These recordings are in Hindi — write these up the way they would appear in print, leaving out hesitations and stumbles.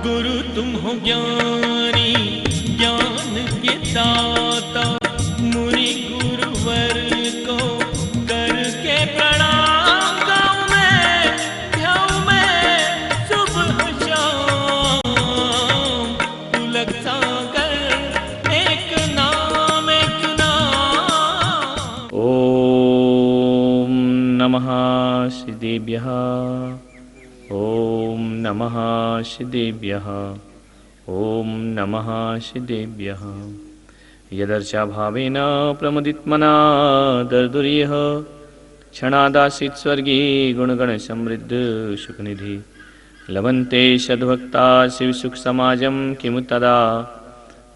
गुरु तुम हो ज्ञानी ज्ञान के दाता, मुनि गुरुवर को करके प्रणाम गाऊं मैं, ध्याऊं मैं सुबह शाम। तुलक सागर एक नाम एक नाम। ओम नमः श्रीदेव्यः। ओम नमः श्रीदेव्यः। ओम नमः श्रीदेव्यः। यदर्चा भावेन प्रमुदितमना दर्दुर्यः, क्षणादासीत् स्वर्गे गुणगण समृद्ध सुखनिधि। लभन्ते सद्भक्ता शिवसुख समाजं किमु तदा,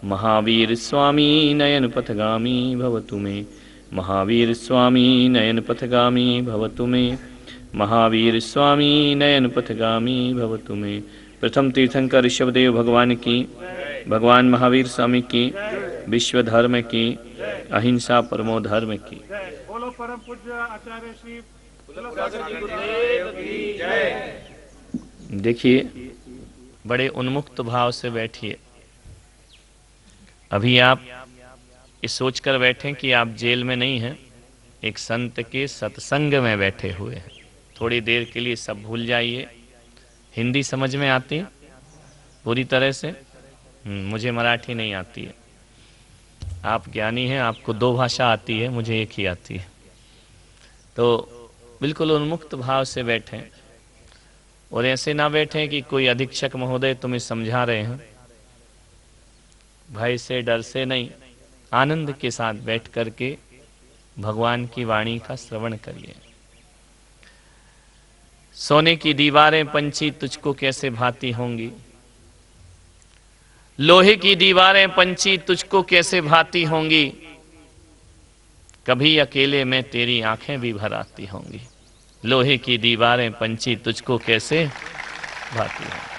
महावीर स्वामी नयन पथगामी भवतु मे। महावीर स्वामी नयन पथगामी भवतु मे। महावीर स्वामी नयन पथगामी भवतु मे। प्रथम तीर्थंकर ऋषभदेव भगवान की, भगवान महावीर स्वामी की, विश्व धर्म की, अहिंसा परमो धर्म की। बोलो परम पूज्य आचार्य श्री देखिए, बड़े उन्मुक्त भाव से बैठिए। अभी आप इस सोचकर बैठे कि आप जेल में नहीं हैं, एक संत के सत्संग में बैठे हुए हैं। थोड़ी देर के लिए सब भूल जाइए। हिंदी समझ में आती है पूरी तरह से? मुझे मराठी नहीं आती है। आप ज्ञानी हैं, आपको 2 भाषा आती है, मुझे एक ही आती है। तो बिल्कुल उन्मुक्त भाव से बैठें और ऐसे ना बैठें कि कोई अधीक्षक महोदय तुम्हें समझा रहे हैं। भय से डर से नहीं, आनंद के साथ बैठ करके भगवान की वाणी का श्रवण करिए। सोने की दीवारें पंछी तुझको कैसे भाती होंगी, लोहे की दीवारें पंछी तुझको कैसे भाती होंगी, कभी अकेले में तेरी आंखें भी भर आती होंगी। लोहे की दीवारें पंछी तुझको कैसे भाती होंगी।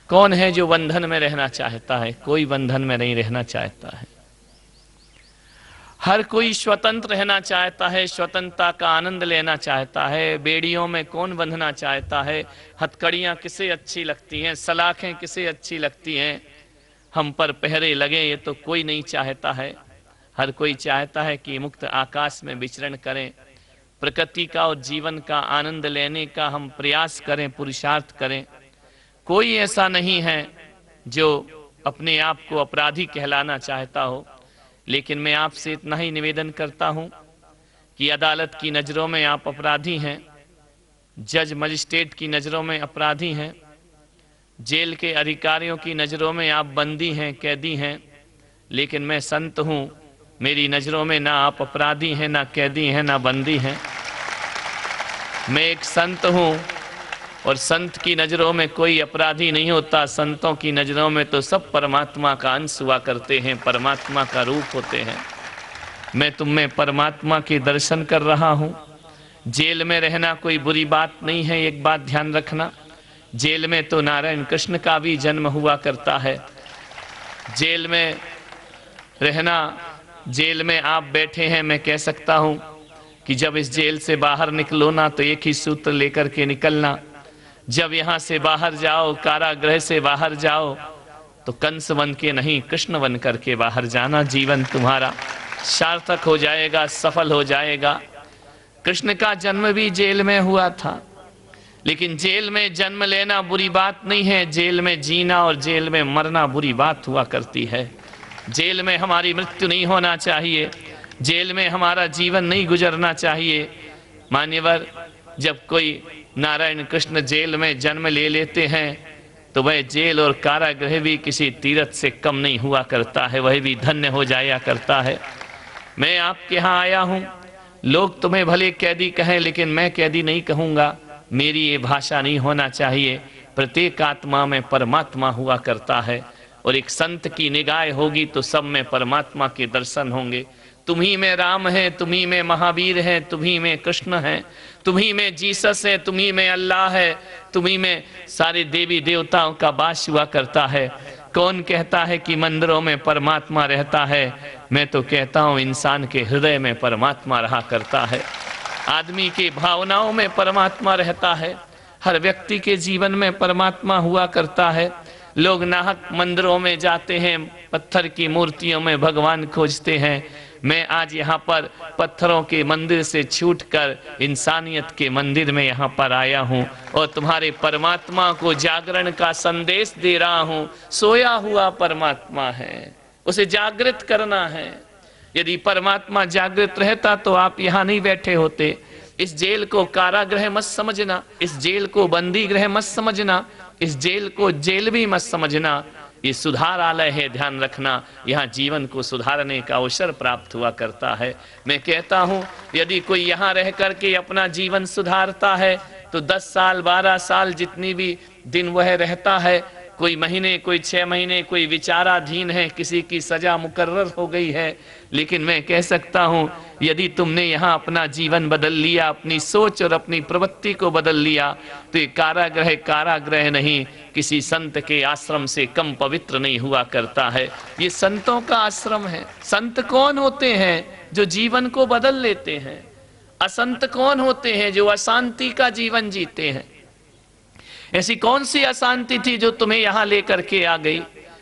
कौन है जो बंधन में रहना चाहता है? कोई बंधन में नहीं रहना चाहता है। हर कोई स्वतंत्र रहना चाहता है, स्वतंत्रता का आनंद लेना चाहता है। बेड़ियों में कौन बंधना चाहता है? हथकड़ियाँ किसे अच्छी लगती हैं, सलाखें किसे अच्छी लगती हैं, हम पर पहरे लगे, ये तो कोई नहीं चाहता है। हर कोई चाहता है कि मुक्त आकाश में विचरण करें, प्रकृति का और जीवन का आनंद लेने का हम प्रयास करें, पुरुषार्थ करें। कोई ऐसा नहीं है जो अपने आप को अपराधी कहलाना चाहता हो। लेकिन मैं आपसे इतना ही निवेदन करता हूं कि अदालत की नज़रों में आप अपराधी हैं, जज मजिस्ट्रेट की नज़रों में अपराधी हैं, जेल के अधिकारियों की नज़रों में आप बंदी हैं, कैदी हैं। लेकिन मैं संत हूं, मेरी नज़रों में ना आप अपराधी हैं, ना कैदी हैं, ना बंदी हैं। मैं एक संत हूं और संत की नज़रों में कोई अपराधी नहीं होता। संतों की नज़रों में तो सब परमात्मा का अंश हुआ करते हैं, परमात्मा का रूप होते हैं। मैं तुम में परमात्मा के दर्शन कर रहा हूँ। जेल में रहना कोई बुरी बात नहीं है, एक बात ध्यान रखना। जेल में तो नारायण कृष्ण का भी जन्म हुआ करता है। जेल में रहना, जेल में आप बैठे हैं, मैं कह सकता हूँ कि जब इस जेल से बाहर निकलो ना तो एक ही सूत्र लेकर के निकलना। जब यहाँ से बाहर जाओ, कारागृह से बाहर जाओ, तो कंस बन के नहीं, कृष्ण बन करके बाहर जाना। जीवन तुम्हारा सार्थक हो जाएगा, सफल हो जाएगा। कृष्ण का जन्म भी जेल में हुआ था, लेकिन जेल में जन्म लेना बुरी बात नहीं है। जेल में जीना और जेल में मरना बुरी बात हुआ करती है। जेल में हमारी मृत्यु नहीं होना चाहिए, जेल में हमारा जीवन नहीं गुजरना चाहिए। मान्यवर, जब कोई नारायण कृष्ण जेल में जन्म ले लेते हैं तो वह जेल और कारागृह भी किसी तीर्थ से कम नहीं हुआ करता है, वह भी धन्य हो जाया करता है। मैं आपके यहाँ आया हूँ, लोग तुम्हें भले कैदी कहें, लेकिन मैं कैदी नहीं कहूँगा। मेरी ये भाषा नहीं होना चाहिए। प्रत्येक आत्मा में परमात्मा हुआ करता है और एक संत की निगाह होगी तो सब में परमात्मा के दर्शन होंगे। तुम्ही में राम है, तुम्ही में महावीर है, तुम्ही में कृष्ण है, तुम्ही में जीसस है, तुम्ही में अल्लाह है, तुम्ही में सारे देवी देवताओं का वास हुआ करता है। कौन कहता है कि मंदिरों में परमात्मा रहता है? मैं तो कहता हूँ इंसान के हृदय में परमात्मा रहा करता है, आदमी की भावनाओं में परमात्मा रहता है। हर व्यक्ति के जीवन में परमात्मा हुआ करता है। लोग नाहक मंदिरों में जाते हैं, पत्थर की मूर्तियों में भगवान खोजते हैं। मैं आज यहाँ पर पत्थरों के मंदिर से छूटकर इंसानियत के मंदिर में यहाँ पर आया हूँ और तुम्हारे परमात्मा को जागरण का संदेश दे रहा हूँ। सोया हुआ परमात्मा है, उसे जागृत करना है। यदि परमात्मा जागृत रहता तो आप यहाँ नहीं बैठे होते। इस जेल को कारागृह मत समझना, इस जेल को बंदी गृह मत समझना, इस जेल को जेल भी मत समझना। ये सुधारालय है, ध्यान रखना। यहाँ जीवन को सुधारने का अवसर प्राप्त हुआ करता है। मैं कहता हूँ यदि कोई यहाँ रह करके अपना जीवन सुधारता है तो 10 साल 12 साल जितनी भी दिन वह रहता है, कोई महीने, कोई 6 महीने, कोई विचाराधीन है, किसी की सजा मुकर्रर हो गई है, लेकिन मैं कह सकता हूँ यदि तुमने यहाँ अपना जीवन बदल लिया, अपनी सोच और अपनी प्रवृत्ति को बदल लिया, तो ये कारागृह कारागृह नहीं, किसी संत के आश्रम से कम पवित्र नहीं हुआ करता है। ये संतों का आश्रम है। संत कौन होते हैं? जो जीवन को बदल लेते हैं। असंत कौन होते हैं? जो अशांति का जीवन जीते हैं। ऐसी कौन सी अशांति थी जो तुम्हें यहाँ लेकर के आ गई?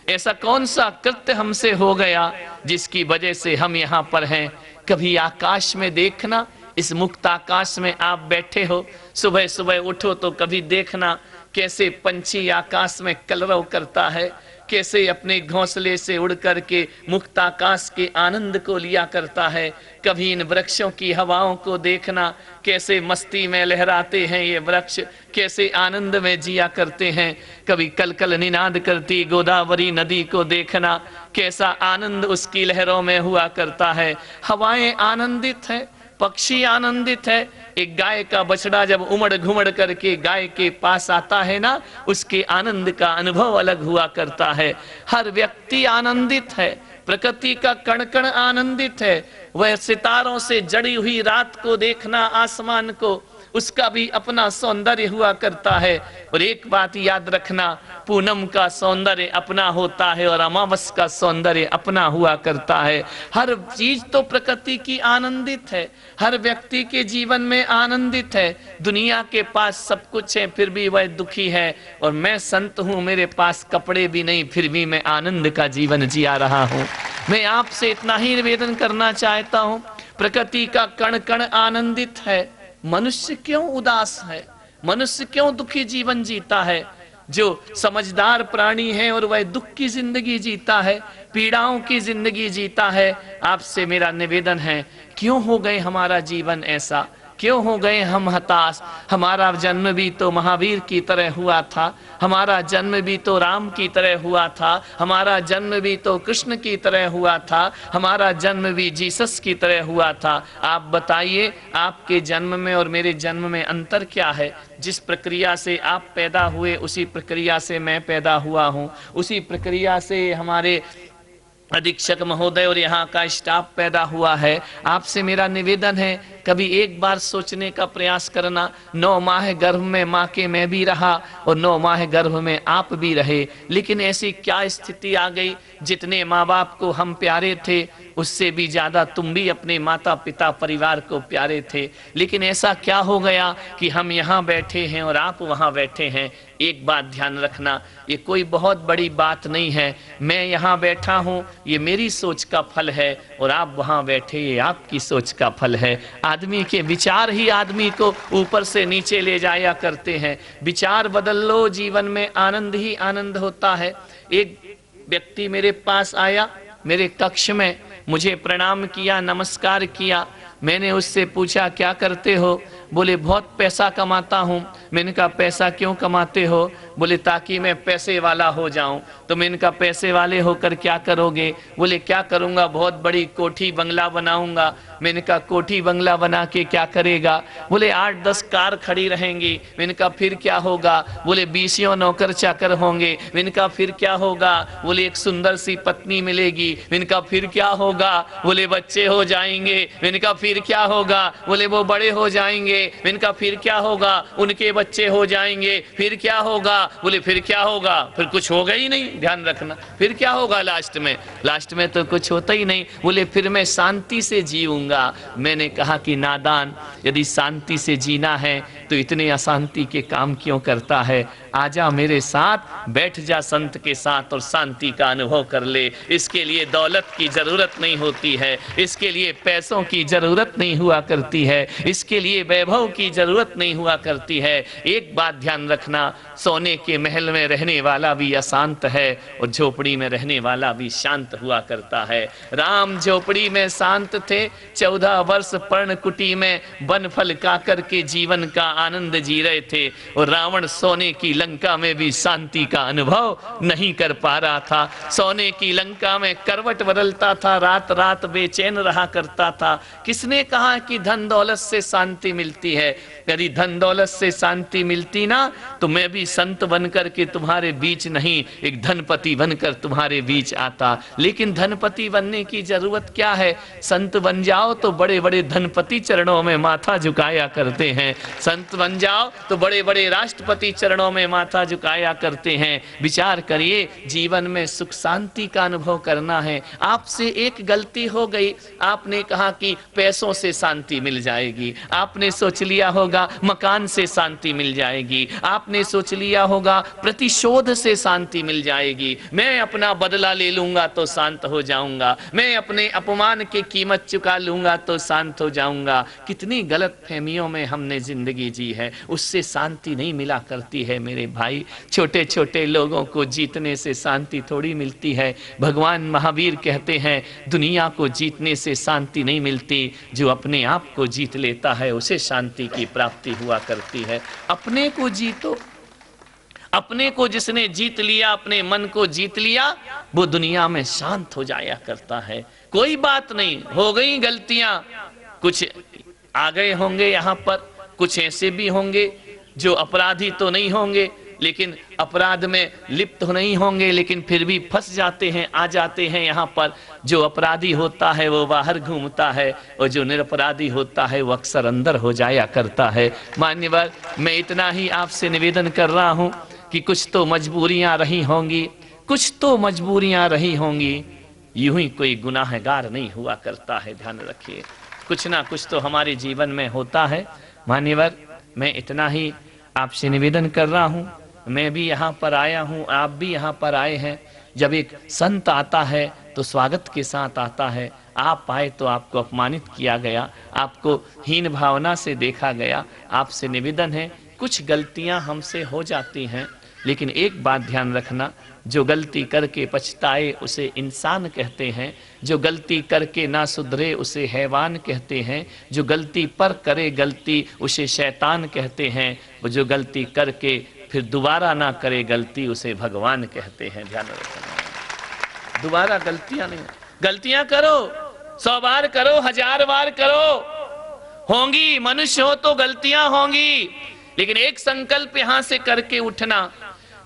ऐसा कौन सा कृत्य हमसे हो गया जिसकी वजह से हम यहाँ पर हैं? कभी आकाश में देखना, इस मुक्त आकाश में आप बैठे हो, सुबह सुबह उठो तो कभी देखना कैसे पंछी आकाश में कलरव करता है, कैसे अपने घोंसले से उड़ करके मुक्त आकाश के आनंद को लिया करता है। कभी इन वृक्षों की हवाओं को देखना, कैसे मस्ती में लहराते हैं ये वृक्ष, कैसे आनंद में जिया करते हैं। कभी कलकल निनाद करती गोदावरी नदी को देखना, कैसा आनंद उसकी लहरों में हुआ करता है। हवाएं आनंदित है, पक्षी आनंदित है। एक गाय का बछड़ा जब उमड़ घुमड़ करके गाय के पास आता है ना, उसके आनंद का अनुभव अलग हुआ करता है। हर व्यक्ति आनंदित है, प्रकृति का कण कण आनंदित है। वह सितारों से जड़ी हुई रात को देखना, आसमान को, उसका भी अपना सौंदर्य हुआ करता है। और एक बात याद रखना, पूनम का सौंदर्य अपना होता है और अमावस का सौंदर्य अपना हुआ करता है। हर चीज तो प्रकृति की आनंदित है, हर व्यक्ति के जीवन में आनंदित है। दुनिया के पास सब कुछ है फिर भी वह दुखी है, और मैं संत हूँ, मेरे पास कपड़े भी नहीं फिर भी मैं आनंद का जीवन जिया रहा हूँ। मैं आपसे इतना ही निवेदन करना चाहता हूँ, प्रकृति का कण कण आनंदित है, मनुष्य क्यों उदास है? मनुष्य क्यों दुखी जीवन जीता है? जो समझदार प्राणी है और वह दुख की जिंदगी जीता है, पीड़ाओं की जिंदगी जीता है। आपसे मेरा निवेदन है, क्यों हो गए हमारा जीवन ऐसा? क्यों हो गए हम हताश? हमारा जन्म भी तो महावीर की तरह हुआ था, हमारा जन्म भी तो राम की तरह हुआ था, हमारा जन्म भी तो कृष्ण की तरह हुआ था, हमारा जन्म भी जीसस की तरह हुआ था। आप बताइए, आपके जन्म में और मेरे जन्म में अंतर क्या है? जिस प्रक्रिया से आप पैदा हुए उसी प्रक्रिया से मैं पैदा हुआ हूँ, उसी प्रक्रिया से हमारे अधीक्षक महोदय और यहाँ का स्टाफ पैदा हुआ है। आपसे मेरा निवेदन है, कभी एक बार सोचने का प्रयास करना। 9 माह गर्भ में माँ के मैं भी रहा और 9 माह गर्भ में आप भी रहे, लेकिन ऐसी क्या स्थिति आ गई, जितने माँ बाप को हम प्यारे थे उससे भी ज्यादा तुम भी अपने माता पिता परिवार को प्यारे थे। लेकिन ऐसा क्या हो गया कि हम यहाँ बैठे हैं और आप वहाँ बैठे हैं? एक बात ध्यान रखना, ये कोई बहुत बड़ी बात नहीं है। मैं यहाँ बैठा हूँ, ये मेरी सोच का फल है, और आप वहाँ बैठे, ये आपकी सोच का फल है। आदमी के विचार ही आदमी को ऊपर से नीचे ले जाया करते हैं। विचार बदल लो, जीवन में आनंद ही आनंद होता है। एक व्यक्ति मेरे पास आया, मेरे कक्ष में, मुझे प्रणाम किया, नमस्कार किया। मैंने उससे पूछा क्या करते हो? बोले बहुत पैसा कमाता हूँ। मैंने कहा पैसा क्यों कमाते हो? बोले ताकि मैं पैसे वाला हो जाऊं। तो मैंने कहा पैसे वाले होकर क्या करोगे? बोले क्या करूंगा, बहुत बड़ी कोठी बंगला बनाऊंगा। मैंने कहा कोठी बंगला बना के क्या करेगा? बोले 8-10 कार खड़ी रहेंगी। मैंने कहा फिर क्या होगा? बोले 20 नौकर चाकर होंगे। मैंने कहा फिर क्या होगा? बोले एक सुंदर सी पत्नी मिलेगी। मैंने कहा फिर क्या होगा? बोले बच्चे हो जाएंगे। मैंने कहा फिर क्या होगा? बोले वो बड़े हो जाएंगे। होंगे। इनका फिर क्या होगा, उनके बच्चे हो जाएंगे, फिर क्या होगा? बोले फिर क्या होगा, फिर कुछ होगा ही नहीं, ध्यान रखना। फिर क्या होगा लास्ट में? लास्ट में तो कुछ होता ही नहीं। बोले फिर मैं शांति से जीऊंगा। मैंने कहा कि नादान, यदि शांति से जीना है तो इतने अशांति के काम क्यों करता है? आजा मेरे साथ, बैठ जा संत के साथ और शांति का अनुभव कर ले। इसके लिए दौलत की जरूरत नहीं होती है, इसके लिए पैसों की जरूरत नहीं हुआ करती है, इसके लिए वैभव की जरूरत नहीं हुआ करती है। एक बात ध्यान रखना, सोने के महल में रहने वाला भी अशांत है और झोपड़ी में रहने वाला भी शांत हुआ करता है। राम झोपड़ी में शांत थे, 14 वर्ष पर्णकुटी में वन फल खाकर के जीवन का आनंद जी रहे थे, और रावण सोने की लंका में भी शांति का अनुभव नहीं कर पा रहा था। सोने की लंका में करवट बदलता था, रात रात बेचैन रहा करता था। किसने कहा कि धन दौलत से शांति मिलती है? यदि धन दौलत से शांति मिलती ना तो मैं भी संत बनकर के तुम्हारे बीच नहीं, एक धनपति बनकर तुम्हारे बीच आता। लेकिन धनपति बनने की जरूरत क्या है? संत बन जाओ तो बड़े बड़े धनपति चरणों में माथा झुकाया करते हैं, संत बन जाओ तो बड़े बड़े राष्ट्रपति चरणों में माथा झुकाया करते हैं। विचार करिए, जीवन में सुख शांति का अनुभव करना है। आपसे एक गलती हो गई, आपने कहा कि पैसों से शांति मिल जाएगी, आपने सोच लिया होगा मकान से शांति मिल जाएगी, आपने सोच लिया होगा प्रतिशोध से शांति मिल जाएगी, मैं अपना बदला ले लूंगा तो शांत हो जाऊंगा, मैं अपने अपमान की कीमत चुका लूंगा तो शांत हो जाऊंगा। कितनी गलत फहमियों में हमने जिंदगी जी है, उससे शांति नहीं मिला करती है मेरे भाई। छोटे छोटे लोगों को जीतने से शांति थोड़ी मिलती है। भगवान महावीर कहते हैं दुनिया को जीतने से शांति नहीं मिलती, जो अपने आप को जीत लेता है उसे शांति की प्राप्ति हुआ करती है। अपने को जीतो, अपने को जिसने जीत लिया, अपने मन को जीत लिया, वो दुनिया में शांत हो जाया करता है। कोई बात नहीं, हो गई गलतियां, कुछ आ गए होंगे यहाँ पर, कुछ ऐसे भी होंगे जो अपराधी तो नहीं होंगे लेकिन अपराध में लिप्त नहीं होंगे, लेकिन फिर भी फंस जाते हैं, आ जाते हैं यहाँ पर। जो अपराधी होता है वो बाहर घूमता है और जो निरपराधी होता है वो अक्सर अंदर हो जाया करता है। मान्यवर, मैं इतना ही आपसे निवेदन कर रहा हूँ कि कुछ तो मजबूरियाँ रही होंगी, कुछ तो मजबूरियाँ रही होंगी, यूं ही कोई गुनाहगार नहीं हुआ करता है। ध्यान रखिए, कुछ ना कुछ तो हमारे जीवन में होता है। मान्यवर, मैं इतना ही आपसे निवेदन कर रहा हूँ। मैं भी यहाँ पर आया हूँ, आप भी यहाँ पर आए हैं। जब एक संत आता है तो स्वागत के साथ आता है। आप आए तो आपको अपमानित किया गया, आपको हीन भावना से देखा गया। आपसे निवेदन है, कुछ गलतियाँ हमसे हो जाती हैं, लेकिन एक बात ध्यान रखना, जो गलती करके पछताए उसे इंसान कहते हैं, जो गलती करके ना सुधरे उसे हैवान कहते हैं, जो गलती पर करे गलती उसे शैतान कहते हैं, और जो गलती करके फिर दोबारा ना करे गलती उसे भगवान कहते हैं। ध्यान रखना, दोबारा गलतियां नहीं, गलतियां करो, 100 बार करो, 1000 बार करो, होंगी, मनुष्य हो तो गलतियां होंगी, लेकिन एक संकल्प यहां से करके उठना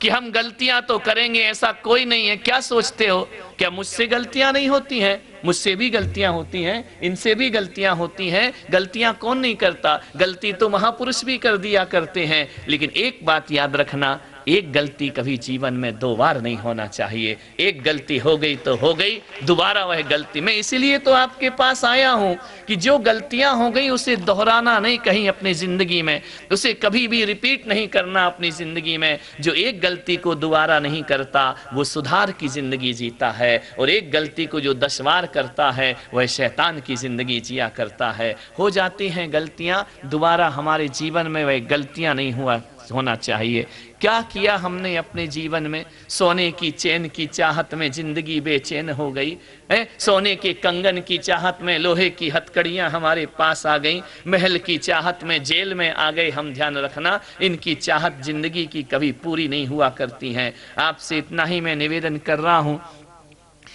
कि हम गलतियां तो करेंगे, ऐसा कोई नहीं है। क्या सोचते हो, क्या मुझसे गलतियां नहीं होती हैं? मुझसे भी गलतियां होती हैं, इनसे भी गलतियां होती हैं। गलतियां कौन नहीं करता? गलती तो महापुरुष भी कर दिया करते हैं। लेकिन एक बात याद रखना, एक गलती कभी जीवन में 2 बार नहीं होना चाहिए। एक गलती हो गई तो हो गई, दोबारा वह गलती। मैं इसीलिए तो आपके पास आया हूं कि जो गलतियां हो गई उसे दोहराना नहीं कहीं अपनी जिंदगी में, उसे कभी भी रिपीट नहीं करना अपनी जिंदगी में। जो एक गलती को दोबारा नहीं करता वो सुधार की जिंदगी जीता है, और एक गलती को जो 10 बार करता है वह शैतान की जिंदगी जिया करता है। हो जाती हैं गलतियां, दोबारा हमारे जीवन में वह गलतियां नहीं होना चाहिए। क्या किया हमने अपने जीवन में? सोने की चैन की चाहत में जिंदगी बेचैन हो गई है, सोने के कंगन की चाहत में लोहे की हथकड़ियां हमारे पास आ गई, महल की चाहत में जेल में आ गए हम। ध्यान रखना, इनकी चाहत जिंदगी की कभी पूरी नहीं हुआ करती हैं। आपसे इतना ही मैं निवेदन कर रहा हूं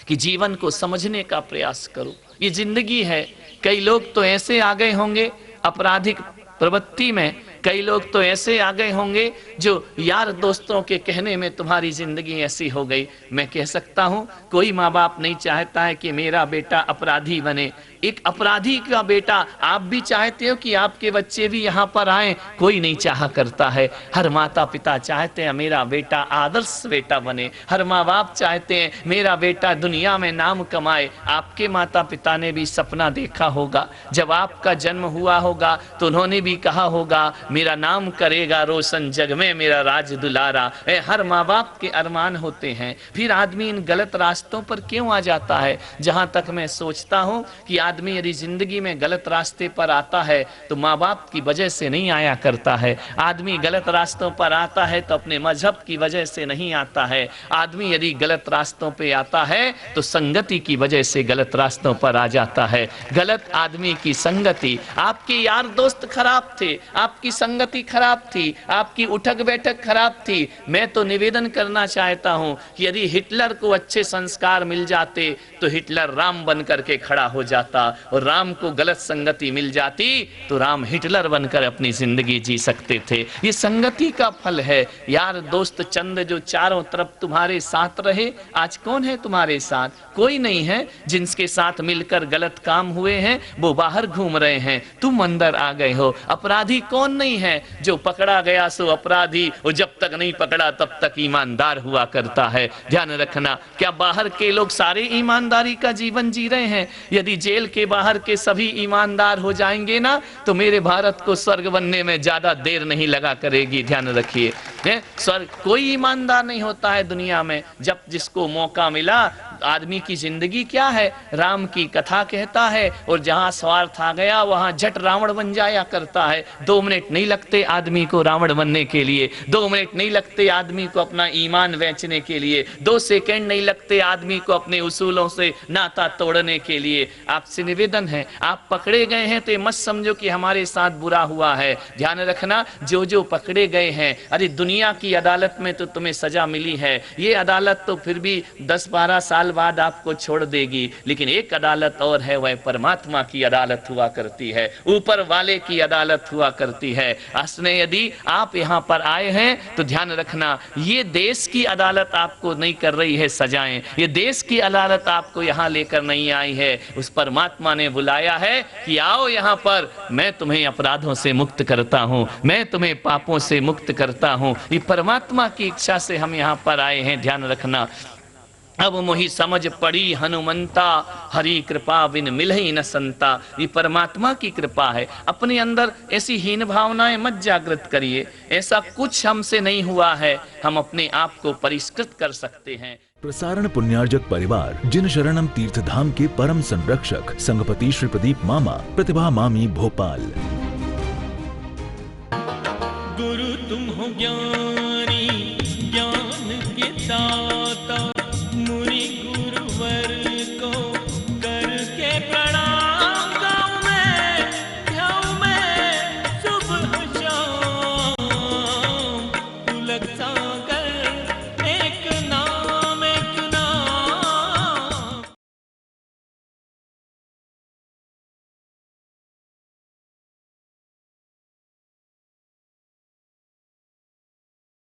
कि जीवन को समझने का प्रयास करो। ये जिंदगी है। कई लोग तो ऐसे आ गए होंगे आपराधिक प्रवृत्ति में, कई लोग तो ऐसे आ गए होंगे जो यार दोस्तों के कहने में तुम्हारी जिंदगी ऐसी हो गई। मैं कह सकता हूं कोई माँ बाप नहीं चाहता है कि मेरा बेटा अपराधी बने। एक अपराधी का बेटा आप भी चाहते हो कि आपके बच्चे भी यहाँ पर आए? कोई नहीं चाहा करता है। हर माता पिता चाहते हैं मेरा बेटा आदर्श बेटा बने। हर माँ बाप चाहते हैं मेरा बेटा दुनिया में नाम कमाए। आपके माता पिता ने भी सपना देखा होगा, जब आपका जन्म हुआ होगा तो उन्होंने भी कहा होगा मेरा नाम करेगा रोशन जग में मेरा राज दुलारा। हर माँ बाप के अरमान होते हैं। फिर आदमी इन गलत रास्तों पर क्यों आ जाता है? जहां तक मैं सोचता हूं कि आदमी यदि जिंदगी में गलत रास्ते पर आता है तो माँ बाप की वजह से नहीं आया करता है। आदमी गलत रास्तों पर आता है तो अपने मजहब की वजह से नहीं आता है। आदमी यदि गलत रास्तों पे आता है तो संगति की वजह से गलत रास्तों पर आ जाता है। गलत आदमी की संगति, आपके यार दोस्त खराब थे, आपकी संगति खराब थी, आपकी उठक बैठक खराब थी। मैं तो निवेदन करना चाहता हूं कि यदि हिटलर को अच्छे संस्कार मिल जाते तो हिटलर राम बन करके खड़ा हो जाता, और राम को गलत संगति मिल जाती तो राम हिटलर बनकर अपनी जिंदगी जी सकते थे। ये संगति का फल है। यार दोस्त चंद जो चारों तरफ तुम्हारे साथ रहे, आज कौन है तुम्हारे साथ? कोई नहीं है। जिनके साथ मिलकर गलत काम हुए हैं वो बाहर घूम रहे हैं, तुम अंदर आ गए हो। अपराधी कौन नहीं है? जो पकड़ा गया सो अपराधी, और जब तक नहीं पकड़ा तब तक ईमानदार हुआ करता है। ध्यान रखना, क्या बाहर के लोग सारे ईमानदारी का जीवन जी रहे हैं? यदि जेल के बाहर के सभी ईमानदार हो जाएंगे ना तो मेरे भारत को स्वर्ग बनने में ज्यादा देर नहीं लगा करेगी। ध्यान रखिए, स्वर्ग कोई ईमानदार नहीं होता है दुनिया में। जब जिसको मौका मिला, आदमी की जिंदगी क्या है? राम की कथा कहता है, और जहां स्वार्थ आ गया वहां झट रावण बन जाया करता है। 2 मिनट नहीं लगते आदमी को रावण बनने के लिए, 2 मिनट नहीं लगते आदमी को अपना ईमान बेचने के लिए, 2 सेकंड नहीं लगते आदमी को अपने उसूलों से नाता तोड़ने के लिए। आपसे निवेदन है, आप पकड़े गए हैं तो ये मत समझो कि हमारे साथ बुरा हुआ है। ध्यान रखना, जो जो पकड़े गए हैं, अरे दुनिया की अदालत में तो तुम्हें सजा मिली है, ये अदालत तो फिर भी 10-12 साल बाद आपको छोड़ देगी। लेकिन एक अदालत और है, वह परमात्मा की अदालत हुआ करती है, ऊपर वाले की अदालत हुआ करती है। असने यदि आप यहाँ पर आए हैं तो ध्यान रखना, ये देश की अदालत आपको नहीं कर रही है सजाएं, ये देश की अदालत आपको यहाँ लेकर नहीं आई है। उस परमात्मा ने बुलाया है कि आओ यहाँ पर, मैं तुम्हें अपराधों से मुक्त करता हूँ, मैं तुम्हें पापों से मुक्त करता हूँ। ये परमात्मा की इच्छा से हम यहाँ पर आए हैं। ध्यान रखना, अब मोही समझ पड़ी हनुमंता, हरि कृपा बिन मिलहि न संता। ये परमात्मा की कृपा है। अपने अंदर ऐसी हीन भावनाएं मत जागृत करिए। ऐसा कुछ हमसे नहीं हुआ है, हम अपने आप को परिष्कृत कर सकते हैं। प्रसारण पुण्यार्जक परिवार जिन शरणम तीर्थ धाम के परम संरक्षक संघपति श्री प्रदीप मामा, प्रतिभा मामी, भोपाल।